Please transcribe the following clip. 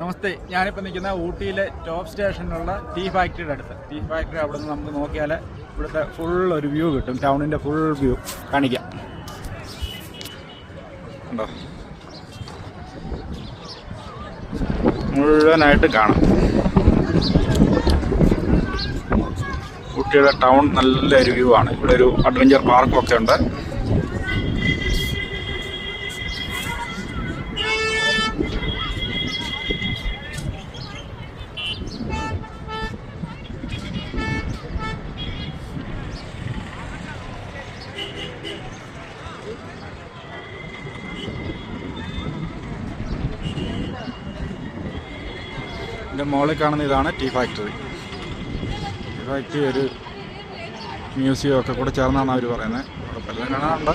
നമസ്തേ, ഞാനിപ്പോൾ നിൽക്കുന്ന ഊട്ടിയിലെ top സ്റ്റേഷനിലുള്ള tea ഫാക്ടറിയുടെ അടുത്ത്. ടീ ഫാക്ടറി അവിടെ നിന്ന് നമുക്ക് നോക്കിയാൽ ഇവിടുത്തെ ഫുൾ ഒരു വ്യൂ കിട്ടും. ടൗണിൻ്റെ ഫുൾ വ്യൂ കാണിക്കാം. ഉണ്ടോ, മുഴുവനായിട്ട് കാണാം. ഊട്ടിയുടെ ടൗൺ നല്ലൊരു വ്യൂ ആണ്. ഇവിടെ ഒരു അഡ്വഞ്ചർ പാർക്കൊക്കെ ഉണ്ട്. ഇതിൻ്റെ മുകളിൽ കാണുന്ന ഇതാണ് ടീ ഫാക്ടറി. ടീ ഫാക്ടറി ഒരു മ്യൂസിയം ഒക്കെ കൂടെ ചേർന്നാണ് അവർ പറയുന്നത്. അവിടെ പലതും കാണാനുണ്ട്.